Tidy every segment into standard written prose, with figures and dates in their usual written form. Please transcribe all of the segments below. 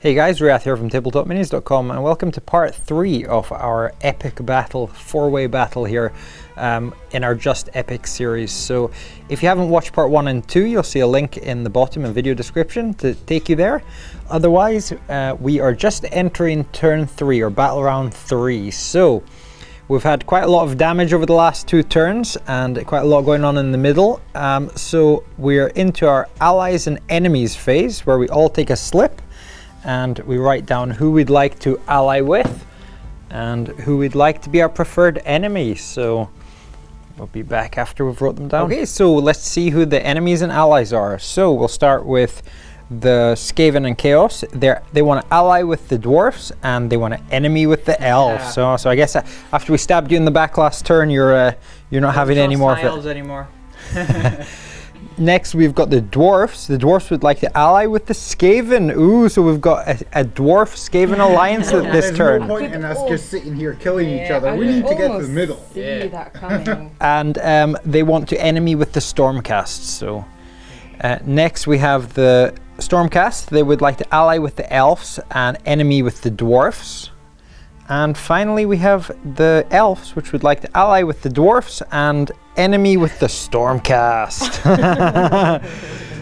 Hey guys, Riath here from tabletopminis.com and welcome to part 3 of our epic battle, 4-way battle here in our Just Epic series. So if you haven't watched part 1 and 2, you'll see a link in the bottom and video description to take you there. Otherwise, we are just entering turn 3 or battle round 3. So we've had quite a lot of damage over the last 2 turns and quite a lot going on in the middle. So we're into our allies and enemies phase where we all take a slip and we write down who we'd like to ally with and who we'd like to be our preferred enemy. So we'll be back after we've wrote them down. Okay, so let's see who the enemies and allies are. So we'll start with the Skaven and Chaos. They want to ally with the dwarfs and they want to enemy with the elves. So I guess after we stabbed you in the back last turn, you're not having any more of it. Elves anymore. Next, we've got the dwarfs. The dwarfs would like to ally with the Skaven. Ooh, so we've got a dwarf Skaven alliance this turn. There's no point in us just sitting here killing each other. We need to get to the middle. See that coming. And they want to enemy with the Stormcast. So next, we have the Stormcast. They would like to ally with the elves and enemy with the dwarfs. And finally, we have the elves, which would like to ally with the dwarfs and enemy with the Stormcast.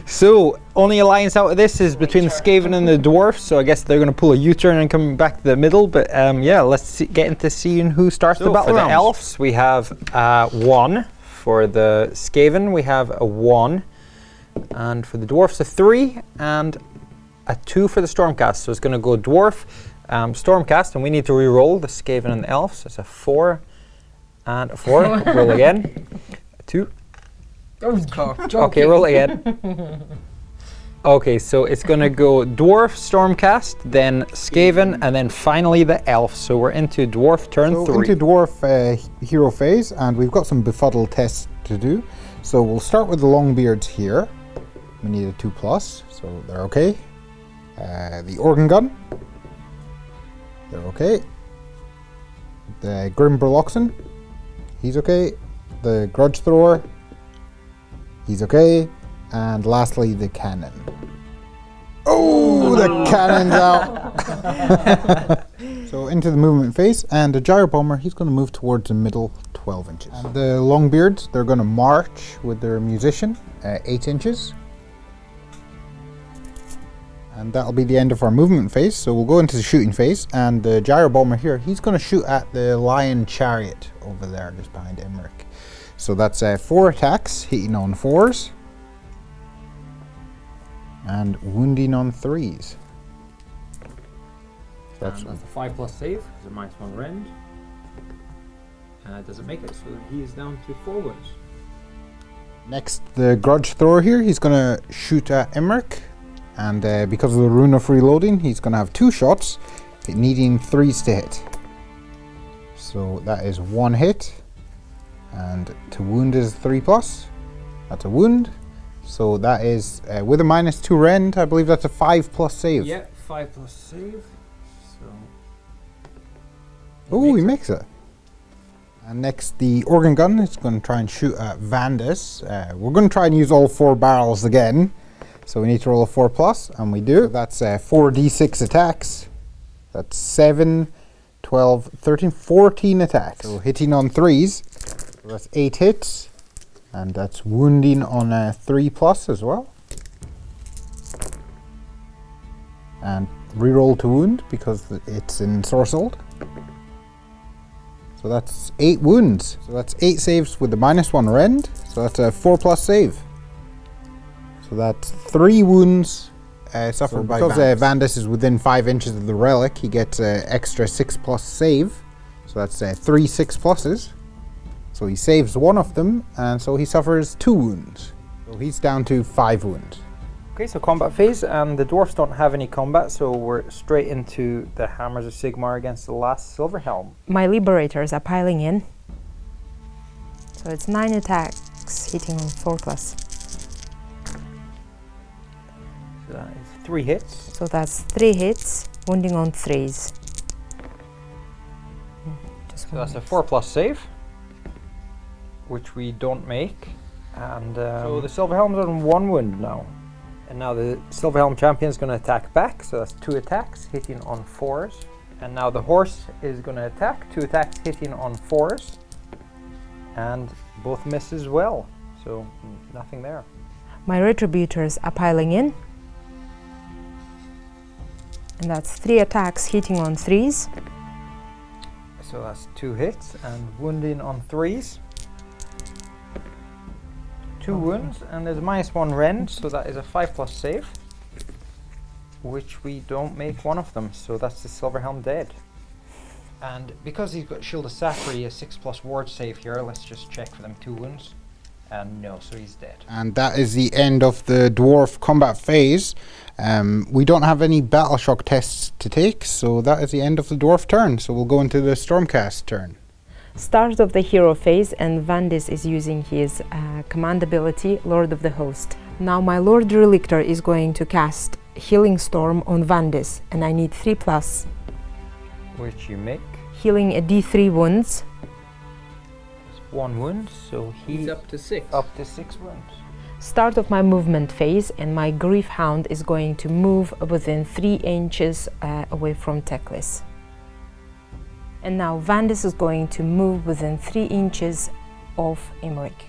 So, only alliance out of this is between the Skaven and the dwarfs. So I guess they're going to pull a U-turn and come back to the middle. But yeah, let's get into seeing who starts the battle. For the elves, we have 1. For the Skaven, we have a 1. And for the dwarfs, a 3 and a 2 for the Stormcast. So it's going to go dwarf, Stormcast, and we need to re-roll the Skaven and the elves. It's a 4 and a 4. Roll again. A 2. Okay, roll again. Okay, so it's going to go dwarf, Stormcast, then Skaven, and then finally the elf. So we're into dwarf turn 3. Into dwarf hero phase, and we've got some befuddle tests to do. So we'll start with the Longbeards here. We need a 2+, so they're okay. The organ gun. They're okay. The Grim Burloxen, he's okay. The Grudge Thrower, he's okay. And lastly, the cannon. Oh, the cannon's out. So into the movement phase, and the Gyro Bomber, he's going to move towards the middle 12 inches. And the Longbeards, they're going to march with their musician 8 inches. And that'll be the end of our movement phase, so we'll go into the shooting phase, and the Gyro Bomber here, he's going to shoot at the Lion Chariot over there, just behind Emmerich. So that's 4 attacks, hitting on 4s, and wounding on 3s. That's a 5+ save, it's a -1 rend. Doesn't make it, so he is down to 4 wounds. Next, the Grudge Thrower here, he's going to shoot at Emmerich. And because of the rune of reloading, he's going to have 2 shots, needing 3s to hit. So that is 1 hit, and to wound is 3+. That's a wound. So that is with a -2 rend. I believe that's a 5+ save. Yeah, 5+ save. So. Oh, he makes it. And next, the organ gun is going to try and shoot at Vandus. We're going to try and use all 4 barrels again. So we need to roll a 4+, and we do. So that's 4d6 attacks. That's 7, 12, 13, 14 attacks. So hitting on 3s. So that's 8 hits. And that's wounding on a 3+ as well. And reroll to wound because it's ensorcelled. So that's 8 wounds. So that's 8 saves with the -1 rend. So that's a 4+ save. So that's 3 wounds suffered by Vandus. Because Vandus is within 5 inches of the relic, he gets an extra 6+ save. So that's 3 6+s. So he saves 1 of them, and so he suffers 2 wounds. So he's down to 5 wounds. Okay, so combat phase, and the dwarfs don't have any combat, so we're straight into the Hammers of Sigmar against the last Silver Helm. My Liberators are piling in. So it's 9 attacks, hitting on 4+. So that is 3 hits. So that's 3 hits, wounding on 3s. So that's a 4+ save, which we don't make. And so the Silver Helm's on 1 wound now. And now the Silver Helm champion is going to attack back, so that's 2 attacks hitting on 4s. And now the horse is going to attack, 2 attacks hitting on 4s. And both miss as well, so nothing there. My retributors are piling in. And that's 3 attacks hitting on 3s. So that's 2 hits and wounding on 3s. 2 wounds, and there's a -1 rend, so that is a 5+ save, which we don't make one of them, so that's the Silver Helm dead. And because he's got Shield of Sapphire, a 6+ ward save here, let's just check for them 2 wounds. And no, so he's dead. And that is the end of the dwarf combat phase. We don't have any battle shock tests to take, so that is the end of the dwarf turn. So we'll go into the Stormcast turn. Start of the hero phase, and Vandis is using his command ability, Lord of the Host. Now my Lord Relictor is going to cast Healing Storm on Vandis, and I need 3+. Which you make. Healing a D3 wounds. It's 1 wound, so He's up to 6. up to 6 wounds. Start of my movement phase, and my Grief Hound is going to move within 3 inches away from Teclis. And now Vandis is going to move within 3 inches of Imric.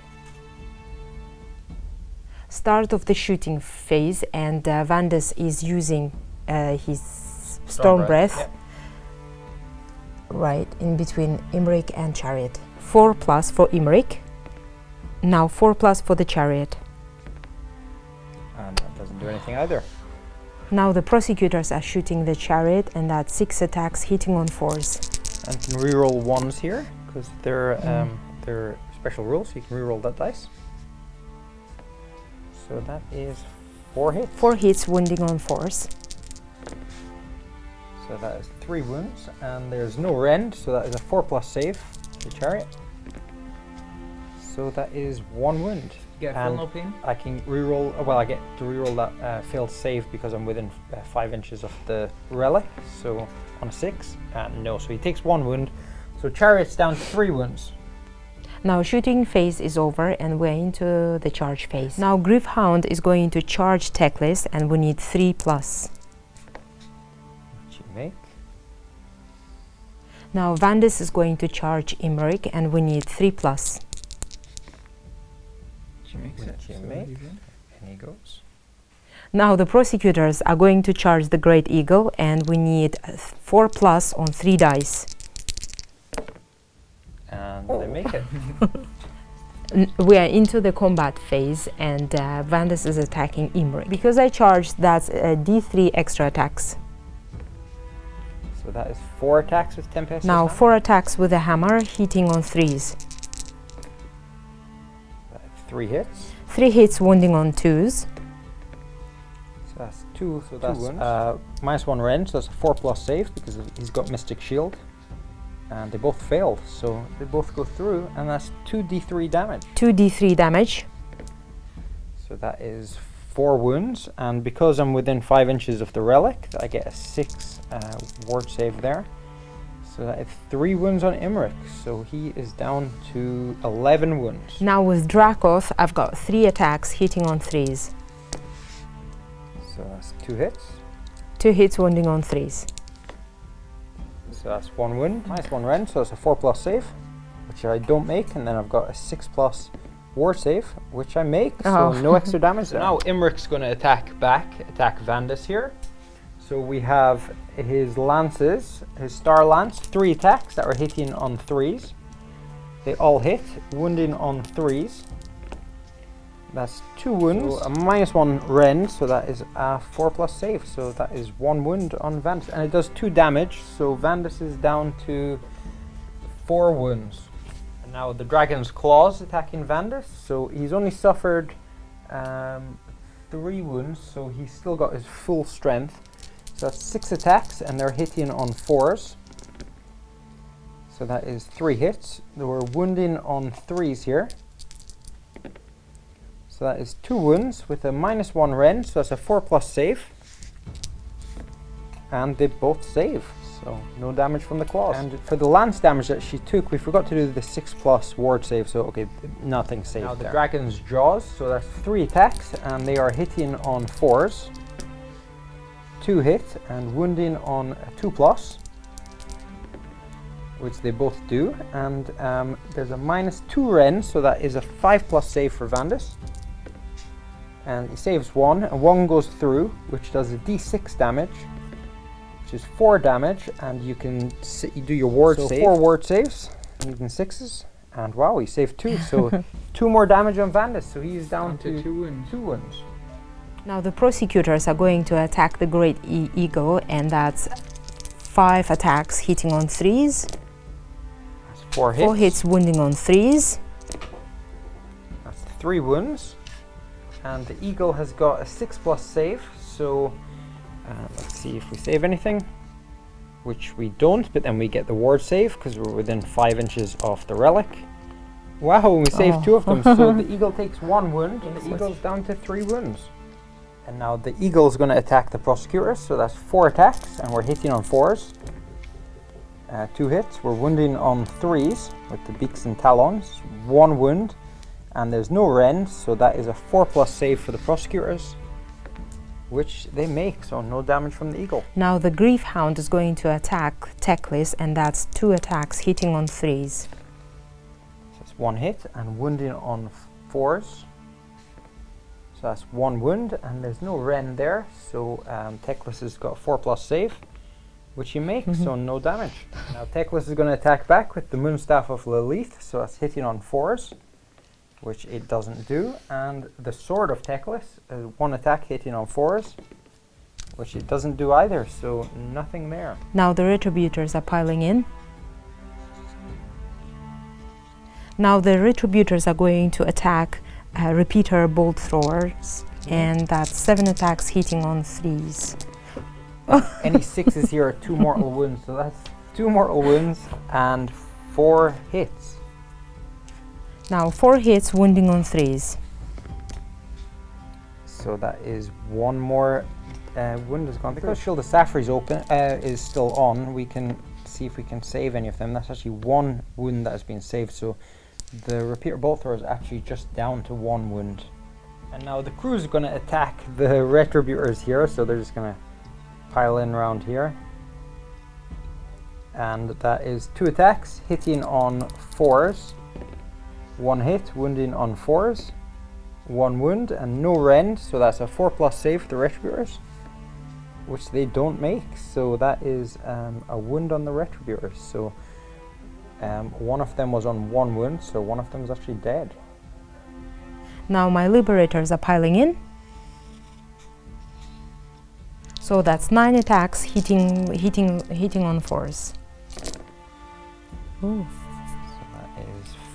Start of the shooting phase, and Vandis is using his Storm Breath. Yep. Right in between Imric and Chariot. 4+ for Imric. Now 4+ for the Chariot. And that doesn't do anything either. Now the prosecutors are shooting the Chariot, and that's 6 attacks hitting on 4s. And you can reroll 1s here, because they're special rules, so you can reroll that dice. So that is 4 hits. 4 hits wounding on 4s. So that is 3 wounds, and there's no rend, so that is a 4+ save, the Chariot. So that is 1 wound. You get And full no pain? I can reroll, well, I get to reroll that failed save because I'm within 5 inches of the Relic, so on a 6, and no, so he takes 1 wound. So Chariot's down to 3 wounds. Now shooting phase is over, and we're into the charge phase. Now Grief Hound is going to charge Teclis, and we need 3+. Which you make. Now Vandis is going to charge Imric, and we need 3+. She makes it. Which you so make. he's in. And he goes. Now the prosecutors are going to charge the Great Eagle, and we need 4+ on 3 dice. And they make it. We are into the combat phase, and Vandis is attacking Imric. Because I charged, that's D3 extra attacks. So that is 4 attacks with Tempest. Now 4 attacks with a hammer hitting on 3s. That's 3 hits. 3 hits wounding on 2s. So that's 2. So that's wounds. -1 rend, so that's a 4+ save because he's got Mystic Shield. And they both failed, so they both go through, and that's 2d3 damage. 2d3 damage. So that is 4 wounds, and because I'm within 5 inches of the Relic, I get a 6 ward save there. So that is 3 wounds on Imric, so he is down to 11 wounds. Now with Dracoth, I've got 3 attacks hitting on 3s. So that's 2 hits. 2 hits wounding on 3s. So that's 1 wound, -1 rend, so that's a 4+ save, which I don't make, and then I've got a 6+ ward save, which I make, so no extra damage there. Now Imric's going to attack Vandis here. So we have his lances, his Star Lance, 3 attacks that are hitting on 3s. They all hit, wounding on 3s. That's 2 wounds, so a -1 rend, so that is a 4+ save, so that is 1 wound on Vandis, and it does 2 damage, so Vandis is down to 4 wounds. And now the Dragon's Claws attacking Vandis, so he's only suffered 3 wounds, so he's still got his full strength. So that's 6 attacks, and they're hitting on 4s. So that is 3 hits. They were wounding on 3s here. So that is 2 wounds with a -1 rend, so that's a 4+ save. And they both save. So no damage from the claws. And for the lance damage that she took, we forgot to do the 6+ ward save, so okay, nothing saved. Now the dragon's jaws, so that's 3 attacks, and they are hitting on 4s, 2 hit, and wounding on a 2+, which they both do. And there's a -2 Ren, so that is a 5+ save for Vandus. And he saves 1, and 1 goes through, which does a d6 damage, which is 4 damage, and you can you do your ward save. 4 ward saves, even 6s, and wow, he saved 2, so 2 more damage on Vandus, so he's down to 2 wounds. Now the prosecutors are going to attack the Great Eagle, and that's 5 attacks hitting on 3s. That's 4 hits. 4 hits wounding on 3s. That's 3 wounds. And the eagle has got a 6+ save, so let's see if we save anything, which we don't, but then we get the ward save because we're within 5 inches of the relic. Wow, we saved 2 of them, so the eagle takes 1 wound, and the eagle's down to 3 wounds. And now the eagle's going to attack the prosecutors, so that's 4 attacks, and we're hitting on 4s. 2 hits, we're wounding on 3s with the beaks and talons, 1 wound. And there's no Ren, so that is a 4+ save for the prosecutors, which they make, so no damage from the eagle. Now the Grief Hound is going to attack Teclis, and that's 2 attacks hitting on 3s. So it's 1 hit and wounding on 4s. So that's 1 wound, and there's no Ren there, so Teclis has got a 4+ save, which he makes, so no damage. Now Teclis is going to attack back with the Moonstaff of Lilith, so that's hitting on 4s. Which it doesn't do, and the Sword of Teclis, 1 attack hitting on 4s, which it doesn't do either, so nothing there. Now the Retributors are piling in. Now the Retributors are going to attack Repeater Bolt Throwers, and that's 7 attacks hitting on 3s. Any 6s here are 2 mortal wounds, so that's 2 mortal wounds and 4 hits. Now 4 hits wounding on 3s. So that is 1 more wound has gone. Because Shield of Sapphire's open is still on, we can see if we can save any of them. That's actually 1 wound that has been saved, so the Repeater Bolt Thrower is actually just down to 1 wound. And now the crew is going to attack the Retributors here, so they're just going to pile in around here. And that is 2 attacks hitting on 4s. 1 hit, wounding on 4s, 1 wound, and no rend, so that's a 4+ save for the Retributors, which they don't make, so that is a wound on the Retributors. So one of them was on 1 wound, so one of them is actually dead. Now my Liberators are piling in. So that's 9 attacks hitting on 4s. Ooh.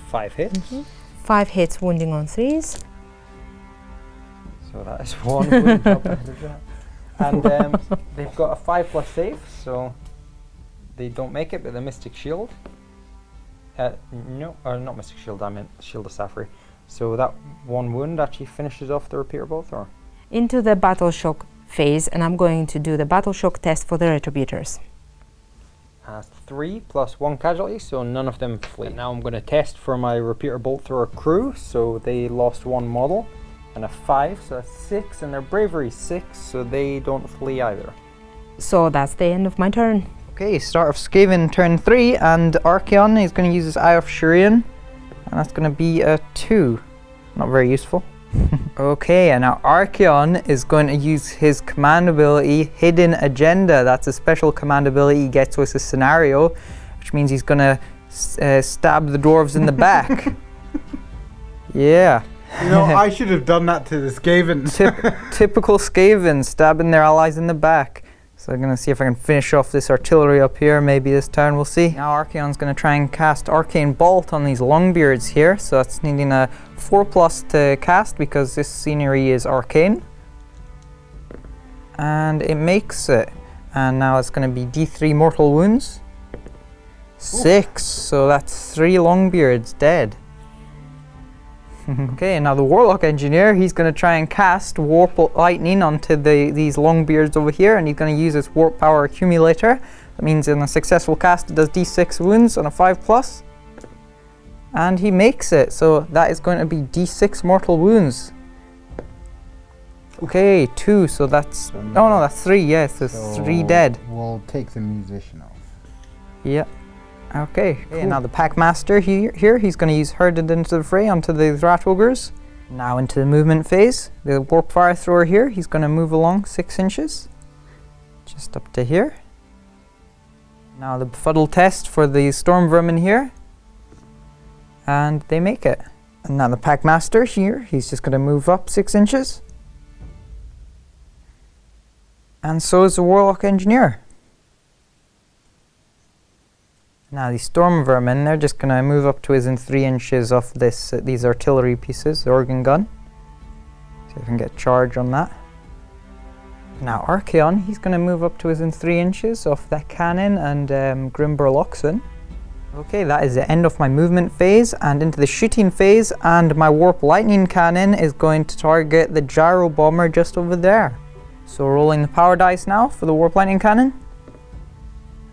5 hits. 5 hits wounding on 3s. So that is 1 wound. And they've got a 5+ save, so they don't make it, but the Mystic Shield. No, not Mystic Shield, I meant Shield of Sapphire. So that 1 wound actually finishes off the Repeater Bolt Thrower. Into the Battle Shock phase, and I'm going to do the Battle Shock test for the Retributors. 3 + 1 casualty, so none of them flee. And now I'm going to test for my Repeater Bolt Thrower crew, so they lost 1 model, and a 5, so that's 6, and their bravery 6, so they don't flee either. So that's the end of my turn. Okay, start of Skaven turn 3, and Archeon is going to use his Eye of Shurian, and that's going to be a 2. Not very useful. Okay, and now Archeon is going to use his command ability, Hidden Agenda. That's a special command ability he gets with a scenario, which means he's going to stab the dwarves in the back. Yeah. You know, I should have done that to the Skaven. Typical Skaven, stabbing their allies in the back. So I'm going to see if I can finish off this artillery up here, maybe this turn, we'll see. Now Archeon's going to try and cast Arcane Bolt on these Longbeards here, so that's needing a 4+ to cast because this scenery is arcane. And it makes it. And now it's going to be D3 mortal wounds. 6, so that's 3 Longbeards dead. Okay, now the Warlock Engineer, he's going to try and cast Warp Lightning onto these Longbeards over here, and he's going to use his Warp Power Accumulator, That means in a successful cast it does d6 wounds on a 5+. And he makes it, so that is going to be d6 mortal wounds. Okay, 2, so that's... Oh no, that's 3, yes, so 3 dead. We'll take the musician off. Yeah. Okay, cool. Now the Packmaster here, he's going to use Herded into the fray onto the Rat Ogres. Now into the movement phase. The Warp Fire Thrower here, he's going to move along 6 inches. Just up to here. Now the Befuddle test for the Storm Vermin here. And they make it. And now the Packmaster here, he's just going to move up 6 inches. And so is the Warlock Engineer. Now these Storm Vermin, they're just going to move up to within 3 inches of these artillery pieces, the organ gun. So you can get charge on that. Now Archaon, he's going to move up to within 3 inches of that cannon and Grimburloxen. Okay, that is the end of my movement phase and into the shooting phase, and my Warp Lightning Cannon is going to target the Gyro Bomber just over there. So rolling the power dice now for the Warp Lightning Cannon.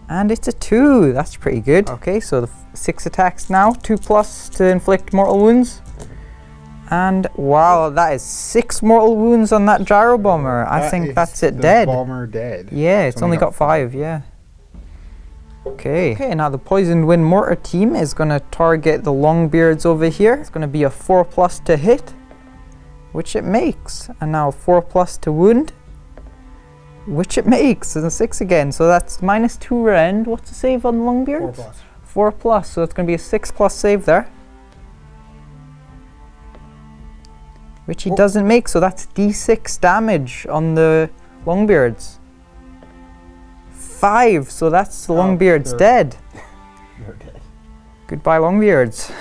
And it's a 2, that's pretty good. Okay, so the 6 attacks now, 2+ to inflict mortal wounds. And wow, that is 6 mortal wounds on that Gyro Bomber. I think that's it dead. Bomber dead. Yeah, it's only got 5, yeah. Okay, now the Poisoned Wind Mortar team is going to target the Longbeards over here. It's going to be a 4+ to hit, which it makes. And now 4+ to wound, which it makes, and a 6 again. So that's -2 rend. What's the save on Longbeards? 4+. So it's going to be a 6+ save there. Which he doesn't make, so that's d6 damage on the Longbeards. 5, so that's the Longbeards dead. They're dead. Goodbye, Longbeards.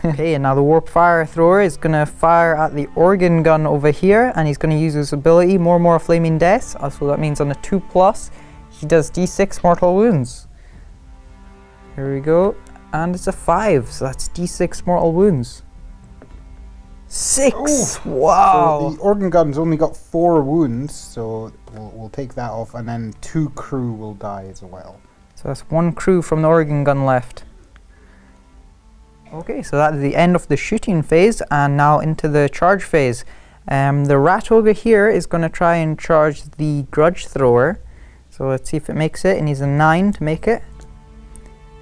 Okay, and now the Warp Fire Thrower is going to fire at the organ gun over here, and he's going to use his ability, More Flaming Death. So that means on a 2+, he does d6 mortal wounds. Here we go, and it's a 5, so that's d6 mortal wounds. 6! Ooh. Wow! So the organ gun's only got 4 wounds, so we'll take that off, and then 2 crew will die as well. So that's 1 crew from the organ gun left. Okay, so that is the end of the shooting phase, and now into the charge phase. The Rat Ogre here is going to try and charge the Grudge Thrower. So let's see if it makes it, and he's a 9 to make it.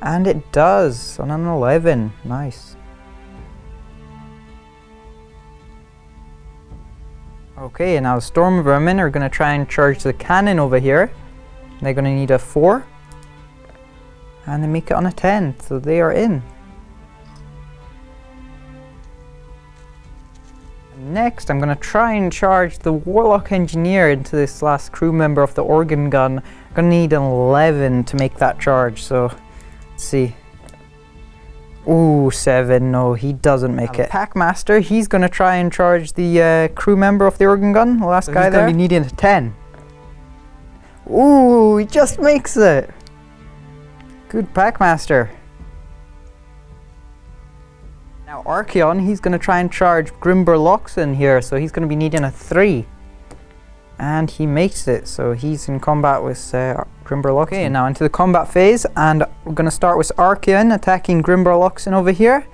And it does, on an 11. Nice. Okay, and now the Storm Vermin are going to try and charge the cannon over here. They're going to need a 4. And they make it on a 10, so they are in. Next, I'm going to try and charge the Warlock Engineer into this last crew member of the organ gun. I'm going to need an 11 to make that charge, so let's see. Ooh, 7, no, he doesn't make it. Packmaster, he's going to try and charge the crew member of the organ gun, the last guy there. He's going to be needing a 10. Ooh, he just makes it. Good Packmaster. Now Archaon, he's going to try and charge Grimburloxen here, so he's going to be needing a 3. And he makes it, so he's in combat with Grimburloxen. Okay, now into the combat phase, and we're going to start with Archaon attacking Grimburloxen over here.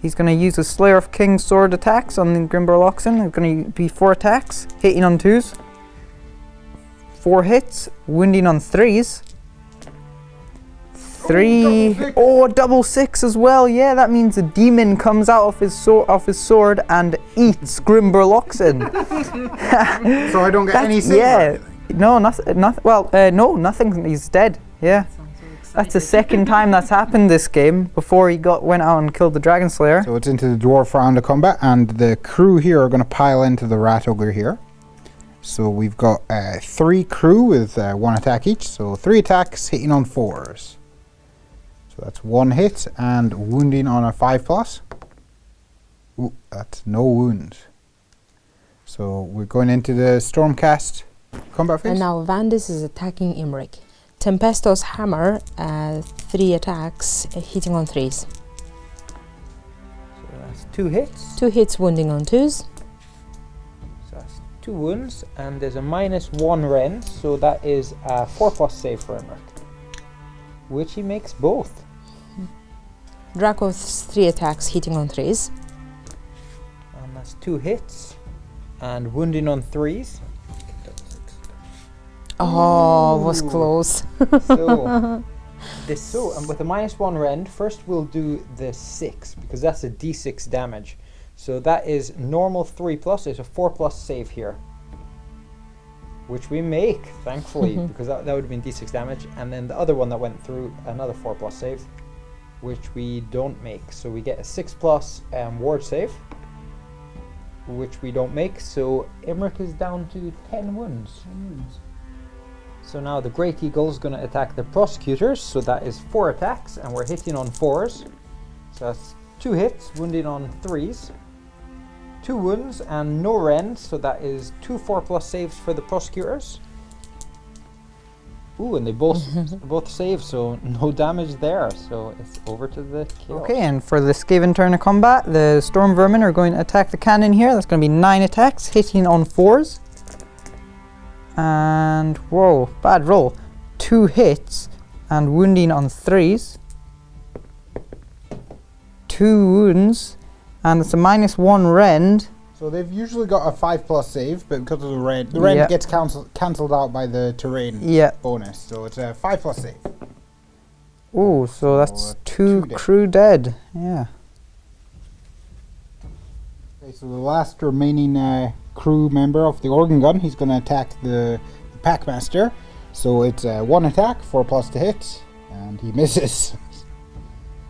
He's going to use the Slayer of King's Sword attacks on the Grimburloxen. It's going to be 4 attacks, hitting on 2s. 4 hits, wounding on 3s. 3. Oh, double 6 as well. Yeah, that means a demon comes out of his sword and eats Grimburloxen. So I don't get any Sigmar. Yeah. No, nothing. Well, no, nothing. He's dead. Yeah. That's the second time that's happened this game. Before he went out and killed the Dragon Slayer. So it's into the dwarf round of combat, and the crew here are going to pile into the Rat Ogre here. So we've got 3 crew with 1 attack each. So 3 attacks hitting on 4s. So that's 1 hit and wounding on a 5+. Ooh, that's no wounds. So we're going into the Stormcast combat phase. And now Vandis is attacking Imric. Tempesto's Hammer, 3 attacks, hitting on 3s. So that's 2 hits. 2 hits, wounding on 2s. So that's 2 wounds, and there's a -1 rend, so that is a 4+ save for Imric. which he makes both. Draco's 3 attacks hitting on 3s. And that's 2 hits. And wounding on 3s. Oh, was Ooh. close. So, and with a -1 rend, first we'll do the 6, because that's a d6 damage. So that is normal 3+, it's a 4+ save here. Which we make, thankfully, because that would have been d6 damage. And then the other one that went through, another 4+ save, which we don't make. So we get a 6+ ward save, which we don't make. So Imric is down to 10 wounds. So now the Great Eagle is going to attack the prosecutors. So that is 4 attacks, and we're hitting on 4s. So that's 2 hits, wounding on 3s. 2 wounds and no rend, so that is 2 4+ saves for the prosecutors. Ooh, and they both save, so no damage there. So it's over to the kill. Okay, and for the Skaven turn of combat, the Storm Vermin are going to attack the cannon here. That's going to be 9 attacks, hitting on 4s. And, whoa, bad roll. 2 hits and wounding on 3s. 2 wounds, and it's a -1 rend. So they've usually got a 5+ save, but because of the rend gets cancelled out by the terrain bonus. So it's a 5+ save. Ooh, so that's 2 dead. crew dead. Yeah. Okay, so the last remaining crew member of the organ gun, he's going to attack the Packmaster. So it's 1 attack, 4+ to hit, and he misses.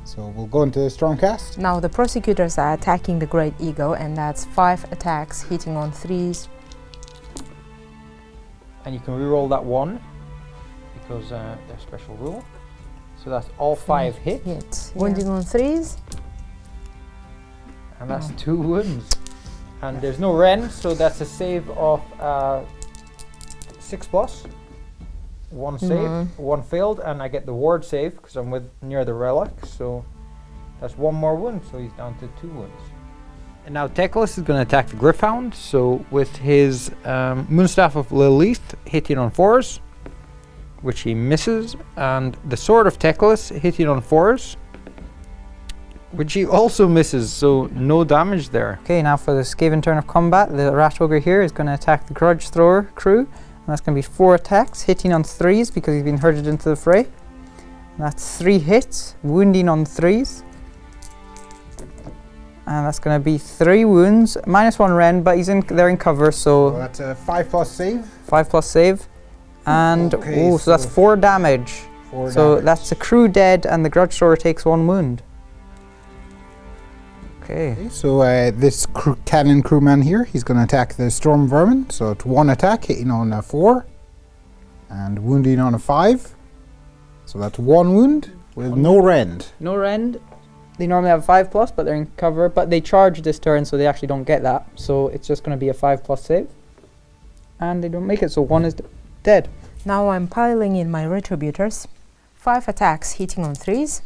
So we'll go into Stormcast. Now the prosecutors are attacking the Great Eagle, and that's 5 attacks hitting on 3s. And you can reroll that 1, because their special rule. So that's all 5 hits. Wounding on 3s. And that's 2 wounds. And there's no rend, so that's a save of 6+. 1 save, 1 failed, and I get the ward save because I'm near the relic, so that's 1 more wound, so he's down to 2 wounds. And now Teclis is going to attack the Gryph-hound, so with his Moonstaff of Lilith hitting on 4s, which he misses, and the Sword of Teclis hitting on 4s, which he also misses, so no damage there. Okay, now for the Skaven turn of combat, the Rat Ogre here is going to attack the Grudge Thrower crew. And that's going to be 4 attacks, hitting on 3s because he's been herded into the fray. And that's 3 hits, wounding on 3s. And that's going to be 3 wounds, -1 rend, but they're in cover, so that's a 5+ save. 5+ save. And okay, so that's 4 damage. That's the crew dead, and the Grudge Thrower takes 1 wound. Okay. So this cannon crewman here, he's going to attack the Storm Vermin. So it's 1 attack, hitting on a 4, and wounding on a 5. So that's 1 wound with no rend. No rend. They normally have 5+, but they're in cover. But they charge this turn, so they actually don't get that. So it's just going to be a 5+ save. And they don't make it, so 1 is dead. Now I'm piling in my Retributors. 5 attacks hitting on 3s.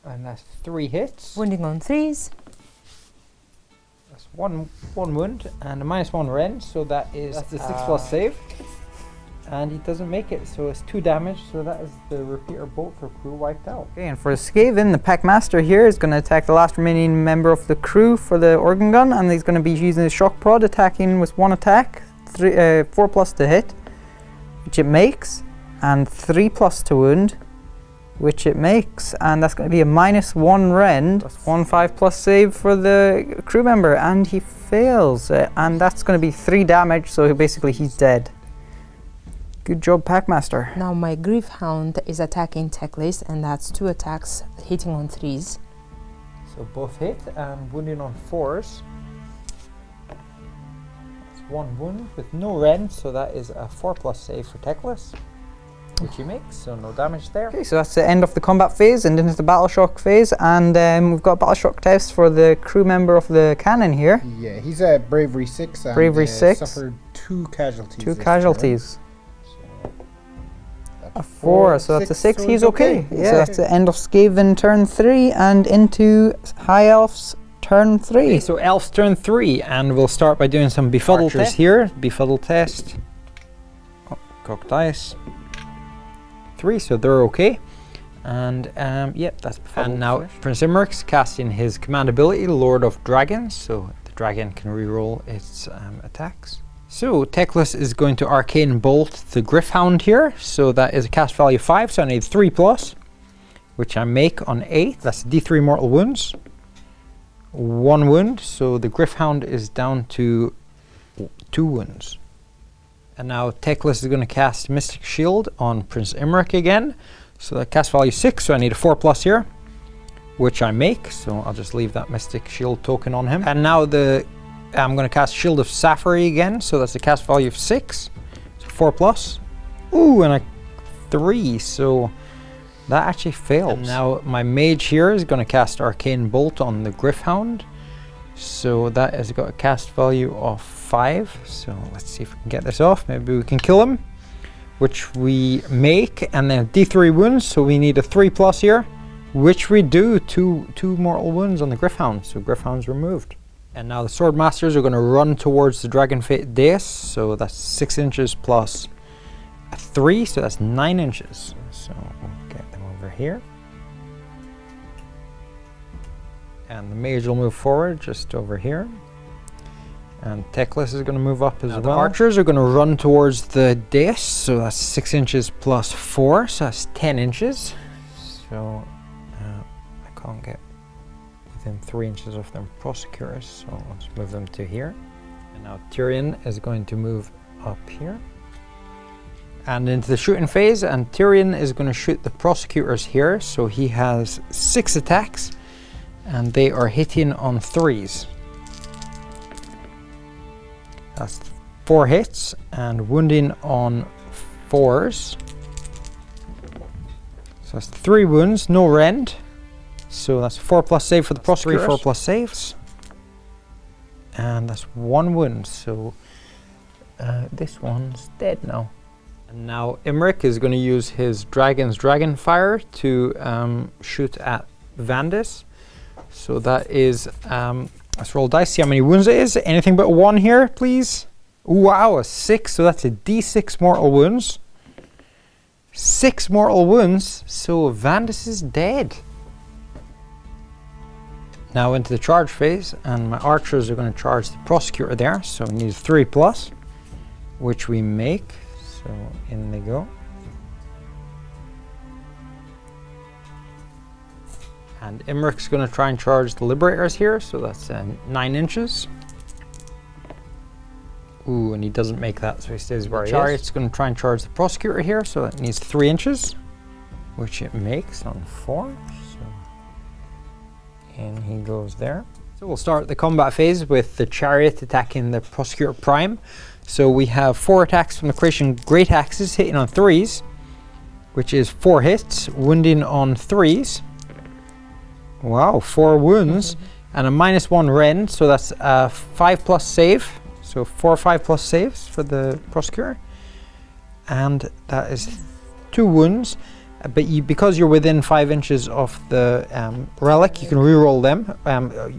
And that's 3 hits. Wounding on 3s. That's one wound and a -1 rend, so that's the 6+ save. And he doesn't make it, so it's 2 damage, so that is the repeater bolt for crew wiped out. Okay, and for the Skaven, the Packmaster here is going to attack the last remaining member of the crew for the organ gun, and he's going to be using his shock prod, attacking with 1 attack, 4+ to hit, which it makes, and 3+ to wound, which it makes, and that's going to be a -1 rend, plus 1 5+ save for the crew member, and he fails, and that's going to be 3 damage, so basically he's dead. Good job, Packmaster. Now my Gryph-hound is attacking Teclis, and that's 2 attacks hitting on 3s. So both hit and wounding on 4s. That's 1 wound with no rend, so that is a 4+ save for Teclis, which he makes, so no damage there. Okay, so that's the end of the combat phase and into the battle shock phase, and we've got a battle shock test for the crew member of the cannon here. Yeah, he's at Bravery 6 and Bravery 6. suffered 2 casualties. 2 casualties. So A 4, so that's a 6. so He's okay. Yeah. So that's the end of Skaven turn 3 and into High Elf's turn 3. Okay, so Elf's turn 3, and we'll start by doing some befuddle tests here. Befuddle test. Oh, cock dice. D3, so they're okay. And yep, that's befuddled. And now Prince Imric's casting his command ability, Lord of Dragons, so the dragon can reroll its attacks. So Teclis is going to Arcane Bolt the Gryph-hound here, so that is a cast value 5, so I need 3+, which I make on 8. That's D3 mortal wounds. 1 wound, so the Gryph-hound is down to 2 wounds. And now Teclis is going to cast Mystic Shield on Prince Imric again. So that cast value 6, so I need a 4+ here, which I make, so I'll just leave that Mystic Shield token on him. And now I'm going to cast Shield of Sapphire again, so that's a cast value of 6, so 4+. Ooh, and a 3, so that actually fails. And now my mage here is going to cast Arcane Bolt on the Gryph-hound, so that has got a cast value of 5, so let's see if we can get this off. Maybe we can kill him, which we make, and then D3 wounds, so we need a 3+ here, which we do. Two mortal wounds on the Gryph-hound, so Gryph-hound's removed. And now the Sword Masters are going to run towards the Dragon Fate dais, so that's 6 inches plus a 3, so that's 9 inches. So we'll get them over here. And the mage will move forward just over here. And Teclis is going to move up as well. The archers are going to run towards the dais, so that's 6 inches plus 4, so that's 10 inches. So I can't get within 3 inches of them prosecutors, so let's move them to here. And now Tyrion is going to move up here and into the shooting phase, and Tyrion is going to shoot the prosecutors here, so he has 6 attacks and they are hitting on 3s. That's 4 hits and wounding on 4s. So that's 3 wounds, no rend. So that's 4+ save for the prosecutor. 3 4+ saves. And that's 1 wound. So this one's dead now. And now Imric is going to use his dragon's dragon fire to shoot at Vandis. So that is let's roll dice, see how many wounds it is. Anything but 1 here, please. Wow, a 6, so that's a D6 mortal wounds. 6 mortal wounds, so Vandis is dead. Now into the charge phase, and my archers are going to charge the prosecutor there, so we need 3+, which we make. So in they go. And Imric's going to try and charge the liberators here, so that's 9 inches. Ooh, and he doesn't make that, so he stays where he is. The chariot's going to try and charge the prosecutor here, so it needs 3 inches, which it makes on 4. So in he goes there. So we'll start the combat phase with the chariot attacking the prosecutor prime. So we have 4 attacks from the Creation Great Axes hitting on 3s, which is 4 hits, wounding on 3s. Wow, 4 wounds and a -1 rend, so that's a 5+ save. So 4 5+ saves for the prosecutor. And that is 2 wounds. But because you're within 5 inches of the relic, you can reroll them.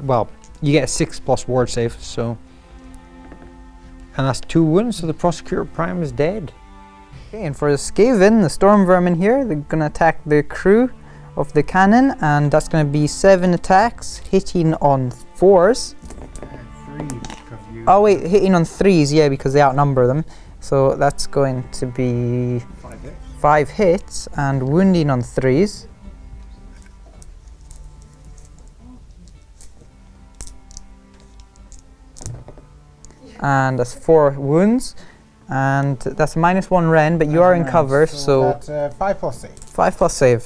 Well, you get a 6+ ward save, so. And that's 2 wounds, so the prosecutor prime is dead. Okay, and for the Skaven, the storm vermin here, they're going to attack the crew of the cannon, and that's going to be 7 attacks, hitting on 4s. 3. Oh wait, hitting on 3s, yeah, because they outnumber them. So that's going to be 5 hits and wounding on 3s. And that's 4 wounds, and that's a -1 rend, but you are in cover, so that's 5+ save. 5+ save.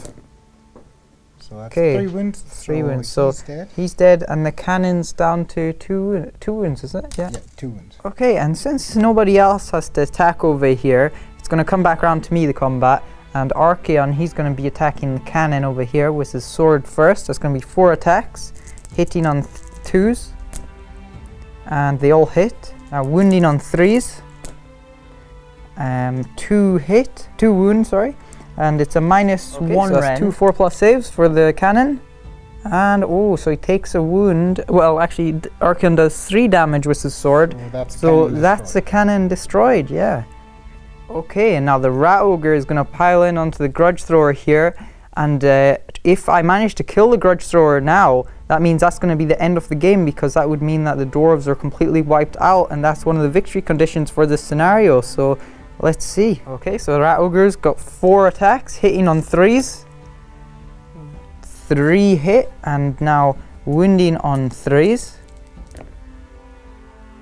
So that's Okay, 3 wounds. 3 wounds. So he's dead, and the cannon's down to 2 wounds, is it? Yeah. 2 wounds. Okay, and since nobody else has to attack over here, it's going to come back around to me, the combat. And Archaon, he's going to be attacking the cannon over here with his sword first. That's going to be 4 attacks, hitting on 2s, and they all hit. Now wounding on 3s, 2 wounds, sorry, and it's a -1 so that's rend. 2 4+ saves for the cannon, and oh, so he takes a wound. Well, actually, Archaon does 3 damage with his sword, So that's the cannon destroyed. Yeah. Okay, and now the rat ogre is going to pile in onto the grudge thrower here, and if I manage to kill the grudge thrower now, that means that's going to be the end of the game, because that would mean that the dwarves are completely wiped out, and that's one of the victory conditions for this scenario. So let's see. Okay, so the rat ogre's got 4 attacks, hitting on 3s. 3 hit, and now wounding on 3s.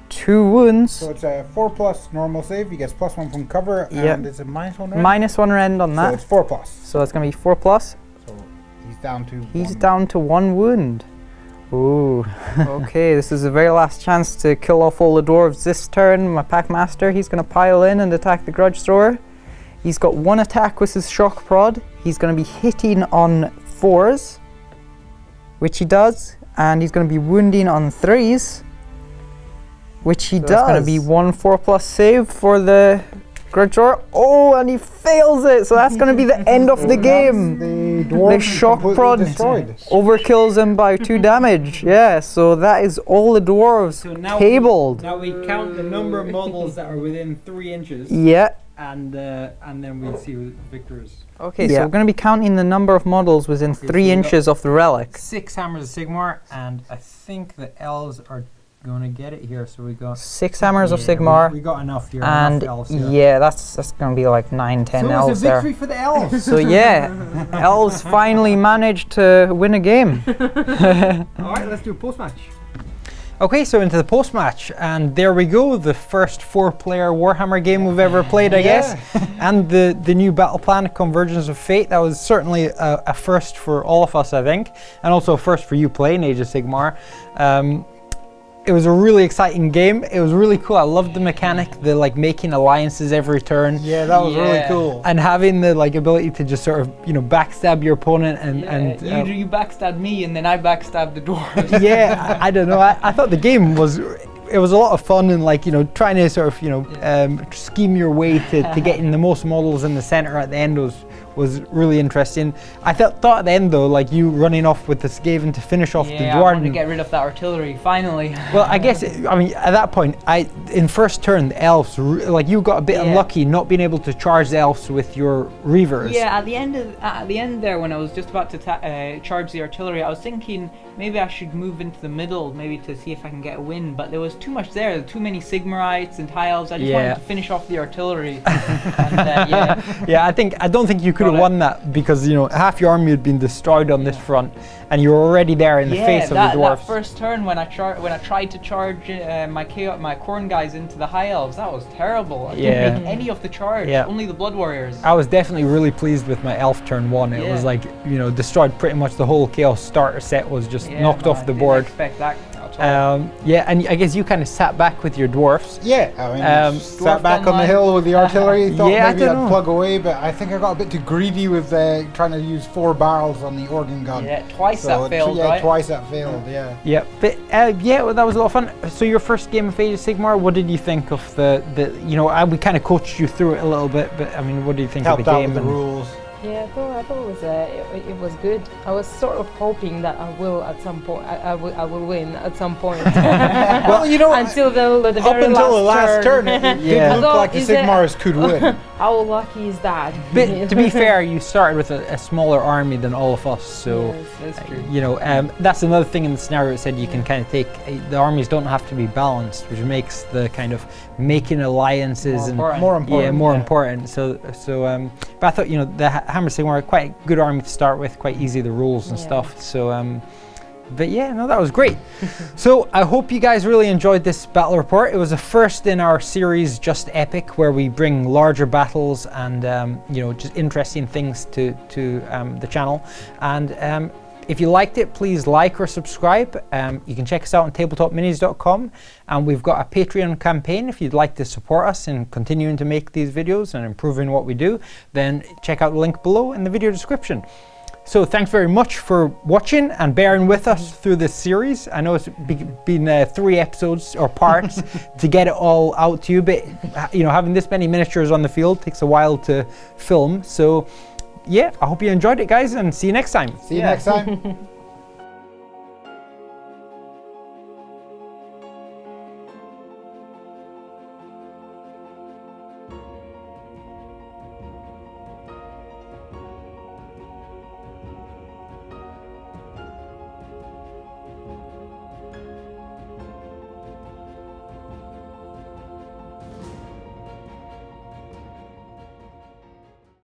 2 wounds. So it's a 4+ normal save. He gets +1 from cover, and it's a -1 rend. -1 rend on that. So it's 4+. So that's going to be 4+. So he's down to. He's down to 1 wound. Ooh. Okay, this is the very last chance to kill off all the dwarves this turn. My pack master, he's going to pile in and attack the grudge thrower. He's got 1 attack with his shock prod. He's going to be hitting on 4s, which he does, and he's going to be wounding on 3s, which he does. It's going to be 1 4+ save for the grudge thrower. Oh, and he fails it, so that's going to be the end of the game. The dwarf The shock prod destroyed. overkills him by 2 damage. Yeah, so that is all the dwarves tabled. Now we count the number of models that are within 3 inches. Yeah. And then we see who the victor is. Okay, so we're going to be counting the number of models within 3 inches of the relic. 6 hammers of Sigmar, and I think the elves are going to get it here. So we got 6 hammers of Sigmar. We got enough here. And enough elves here. yeah, that's going to be like 9, 10 so elves it's a there. victory for the elves. So yeah, elves finally managed to win a game. All right, let's do a post-match. Okay, so into the post-match, and there we go, the first 4-player Warhammer game we've ever played, I guess, and the new battle plan, Convergence of Fate. That was certainly a first for all of us, I think, and also a first for you playing Age of Sigmar. It was a really exciting game. It was really cool. I loved the mechanic, the like making alliances every turn. Yeah, that was really cool. And having the like ability to just sort of, you know, backstab your opponent and you backstabbed me and then I backstabbed the dwarves. Yeah, I don't know. I thought the game was a lot of fun, and like, you know, trying to sort of, you know, scheme your way to getting the most models in the center at the end was really interesting. I thought at the end though, like you running off with the Skaven to finish off the dwarf. I wanted to get rid of that artillery finally. Well, I guess I mean at that point, in first turn the elves like you got a bit unlucky not being able to charge the elves with your reavers. Yeah, at the end there, when I was just about to charge the artillery, I was thinking maybe I should move into the middle, maybe to see if I can get a win. But there was too much there, too many Sigmarites and High Elves. I just wanted to finish off the artillery. And, I don't think you could have won that, because you know half your army had been destroyed on this front, and you were already there in the face of the dwarves. That first turn when I tried to charge my Khorne guys into the High Elves, that was terrible. I didn't make any of the charge. Only the Blood Warriors. I was definitely really pleased with my elf turn 1. It was like, you know, destroyed pretty much the whole Chaos starter set, was just knocked off the board. I didn't expect that. Yeah, and I guess you kind of sat back with your dwarfs. Yeah, I mean, sat back on the hill with the artillery, thought maybe I'd plug away, but I think I got a bit too greedy with trying to use 4 barrels on the organ gun. Yeah, twice that failed, right? Twice that failed, Yeah, but well, that was a lot of fun. So your first game of Age of Sigmar, what did you think of the you know, we kind of coached you through it a little bit, but I mean, what do you think of the game? Helped out with the rules. Yeah, I thought it was good. I was sort of hoping that I will at some point. I will win at some point. Well, you know, until the very until the last turn, it did look like the Sigmars could win. How lucky is that? But to be fair, you started with a smaller army than all of us, so that's true. You know, that's another thing in the scenario. It said you can kind of take the armies don't have to be balanced, which makes the kind of making alliances more important. So but I thought, you know, the Hammer Sigmar quite a good army to start with, quite easy the rules and stuff. So but yeah, no, that was great. So I hope you guys really enjoyed this battle report. It was a first in our series, Just Epic, where we bring larger battles and you know, just interesting things to the channel. And if you liked it, please like or subscribe. You can check us out on tabletopminis.com, and we've got a Patreon campaign. If you'd like to support us in continuing to make these videos and improving what we do, then check out the link below in the video description. So thanks very much for watching and bearing with us through this series. I know it's been 3 episodes or parts to get it all out to you, but you know, having this many miniatures on the field takes a while to film. So yeah, I hope you enjoyed it, guys, and see you next time. See you next time.